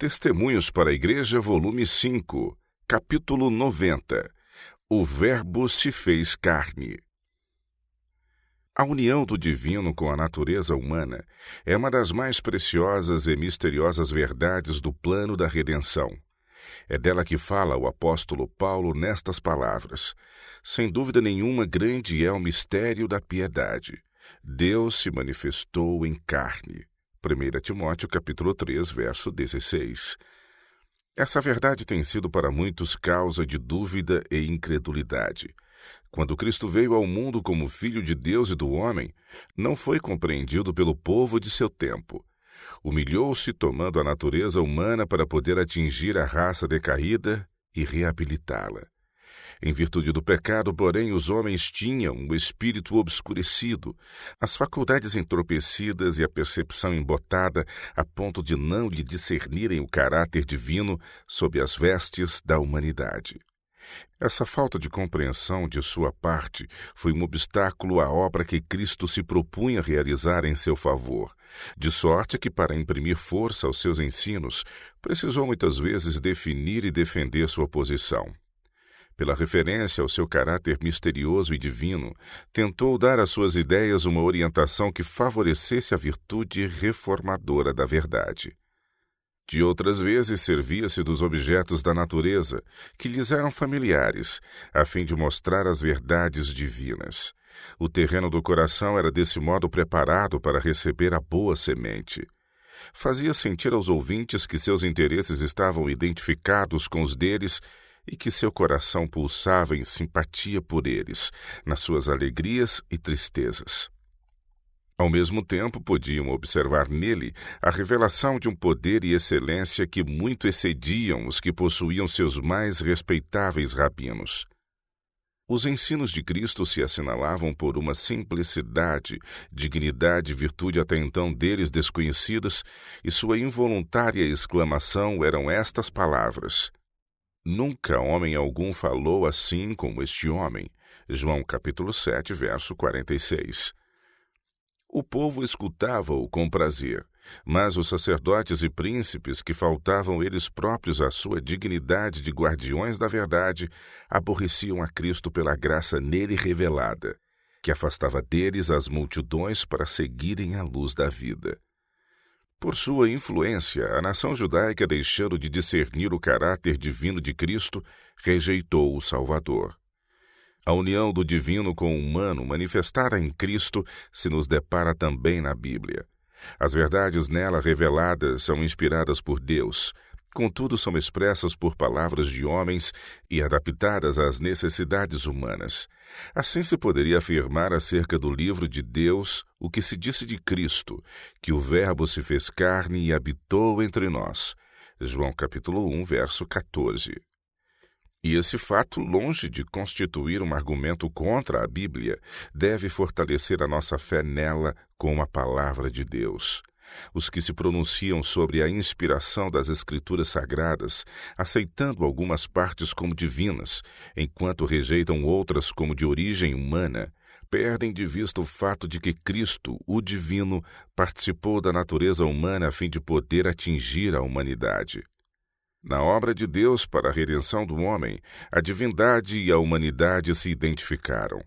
Testemunhos para a Igreja, volume 5, capítulo 90. O Verbo se fez carne. A união do divino com a natureza humana é uma das mais preciosas e misteriosas verdades do plano da redenção. É dela que fala o apóstolo Paulo nestas palavras. Sem dúvida nenhuma, grande é o mistério da piedade. Deus se manifestou em carne. 1 Timóteo capítulo 3, verso 16. Essa verdade tem sido para muitos causa de dúvida e incredulidade. Quando Cristo veio ao mundo como Filho de Deus e do homem, não foi compreendido pelo povo de seu tempo. Humilhou-se tomando a natureza humana para poder atingir a raça decaída e reabilitá-la. Em virtude do pecado, porém, os homens tinham o espírito obscurecido, as faculdades entorpecidas e a percepção embotada a ponto de não lhe discernirem o caráter divino sob as vestes da humanidade. Essa falta de compreensão de sua parte foi um obstáculo à obra que Cristo se propunha realizar em seu favor, de sorte que, para imprimir força aos seus ensinos, precisou muitas vezes definir e defender sua posição. Pela referência ao seu caráter misterioso e divino, tentou dar às suas ideias uma orientação que favorecesse a virtude reformadora da verdade. De outras vezes, servia-se dos objetos da natureza, que lhes eram familiares, a fim de mostrar as verdades divinas. O terreno do coração era desse modo preparado para receber a boa semente. Fazia sentir aos ouvintes que seus interesses estavam identificados com os deles e que seu coração pulsava em simpatia por eles, nas suas alegrias e tristezas. Ao mesmo tempo, podiam observar nele a revelação de um poder e excelência que muito excediam os que possuíam seus mais respeitáveis rabinos. Os ensinos de Cristo se assinalavam por uma simplicidade, dignidade e virtude até então deles desconhecidas, e sua involuntária exclamação eram estas palavras: Nunca homem algum falou assim como este homem. João capítulo 7, verso 46. O povo escutava-o com prazer, mas os sacerdotes e príncipes, que faltavam eles próprios à sua dignidade de guardiões da verdade, aborreciam a Cristo pela graça nele revelada, que afastava deles as multidões para seguirem a luz da vida. Por sua influência, a nação judaica, deixando de discernir o caráter divino de Cristo, rejeitou o Salvador. A união do divino com o humano manifestada em Cristo se nos depara também na Bíblia. As verdades nela reveladas são inspiradas por Deus, contudo são expressas por palavras de homens e adaptadas às necessidades humanas. Assim se poderia afirmar acerca do livro de Deus o que se disse de Cristo, que o Verbo se fez carne e habitou entre nós. João capítulo 1, verso 14. E esse fato, longe de constituir um argumento contra a Bíblia, deve fortalecer a nossa fé nela com a palavra de Deus. Os que se pronunciam sobre a inspiração das Escrituras Sagradas, aceitando algumas partes como divinas, enquanto rejeitam outras como de origem humana, perdem de vista o fato de que Cristo, o divino, participou da natureza humana a fim de poder atingir a humanidade. Na obra de Deus para a redenção do homem, a divindade e a humanidade se identificaram.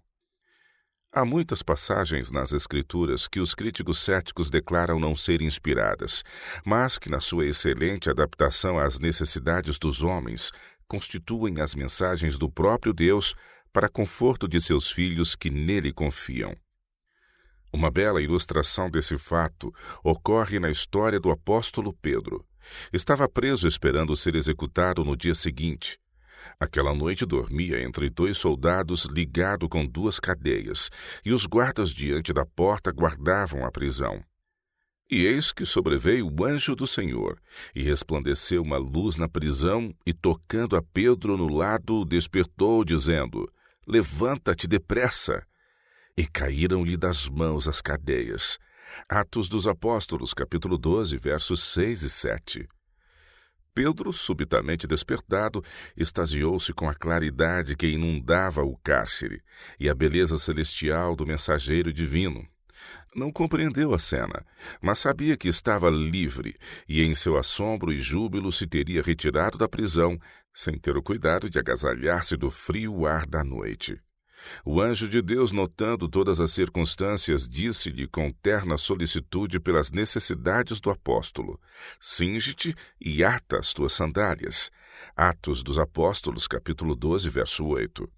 Há muitas passagens nas Escrituras que os críticos céticos declaram não serem inspiradas, mas que, na sua excelente adaptação às necessidades dos homens, constituem as mensagens do próprio Deus para conforto de seus filhos que nele confiam. Uma bela ilustração desse fato ocorre na história do apóstolo Pedro. Estava preso esperando ser executado no dia seguinte. Aquela noite dormia entre 2 soldados ligado com 2 cadeias, e os guardas diante da porta guardavam a prisão. E eis que sobreveio o anjo do Senhor, e resplandeceu uma luz na prisão, e tocando a Pedro no lado, o despertou, dizendo: Levanta-te depressa! E caíram-lhe das mãos as cadeias. Atos dos Apóstolos, capítulo 12, versos 6 e 7. Pedro, subitamente despertado, extasiou-se com a claridade que inundava o cárcere e a beleza celestial do mensageiro divino. Não compreendeu a cena, mas sabia que estava livre e, em seu assombro e júbilo, se teria retirado da prisão, sem ter o cuidado de agasalhar-se do frio ar da noite. O anjo de Deus, notando todas as circunstâncias, disse-lhe com terna solicitude pelas necessidades do apóstolo: cinge-te e ata as tuas sandálias. Atos dos Apóstolos, capítulo 12, verso 8.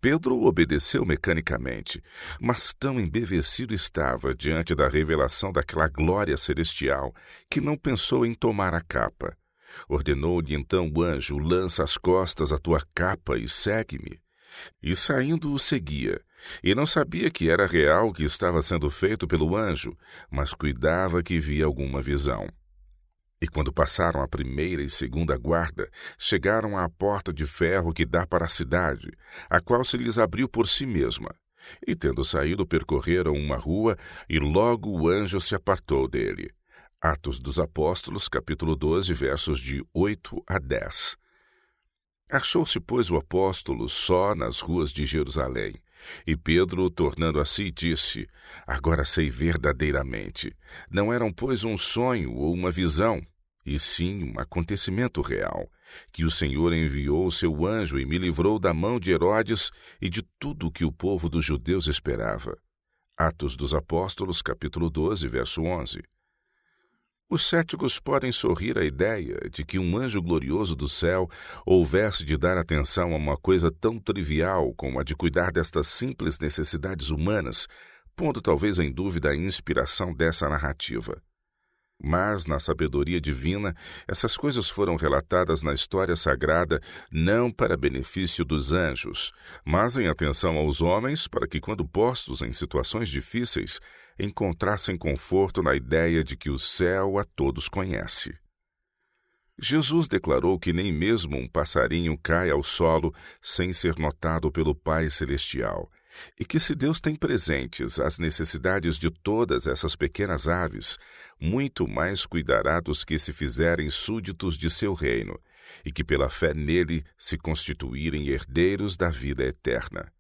Pedro obedeceu mecanicamente, mas tão embevecido estava diante da revelação daquela glória celestial que não pensou em tomar a capa. Ordenou-lhe então o anjo: lança às costas a tua capa e segue-me. E saindo o seguia, e não sabia que era real o que estava sendo feito pelo anjo, mas cuidava que via alguma visão. E quando passaram a primeira e segunda guarda, chegaram à porta de ferro que dá para a cidade, a qual se lhes abriu por si mesma. E tendo saído, percorreram uma rua, e logo o anjo se apartou dele. Atos dos Apóstolos, capítulo 12, versos de 8 a 10. Achou-se, pois, o apóstolo só nas ruas de Jerusalém. E Pedro, tornando a si, disse: agora sei verdadeiramente. Não eram, pois, um sonho ou uma visão, e sim um acontecimento real, que o Senhor enviou o seu anjo e me livrou da mão de Herodes e de tudo o que o povo dos judeus esperava. Atos dos Apóstolos, capítulo 12, verso 11. Os céticos podem sorrir à ideia de que um anjo glorioso do céu houvesse de dar atenção a uma coisa tão trivial como a de cuidar destas simples necessidades humanas, pondo talvez em dúvida a inspiração dessa narrativa. Mas, na sabedoria divina, essas coisas foram relatadas na história sagrada não para benefício dos anjos, mas em atenção aos homens, para que, quando postos em situações difíceis, encontrassem conforto na ideia de que o céu a todos conhece. Jesus declarou que nem mesmo um passarinho cai ao solo sem ser notado pelo Pai Celestial, e que se Deus tem presentes as necessidades de todas essas pequenas aves, muito mais cuidará dos que se fizerem súditos de seu reino, e que pela fé nele se constituírem herdeiros da vida eterna.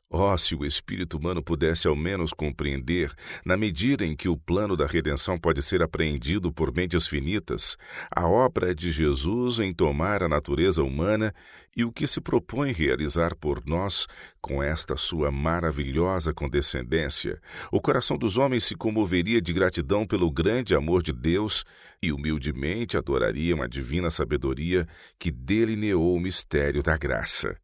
Oh, se o espírito humano pudesse ao menos compreender, na medida em que o plano da redenção pode ser apreendido por mentes finitas, a obra de Jesus em tomar a natureza humana e o que se propõe realizar por nós com esta sua maravilhosa condescendência, o coração dos homens se comoveria de gratidão pelo grande amor de Deus e humildemente adorariam a divina sabedoria que delineou o mistério da graça.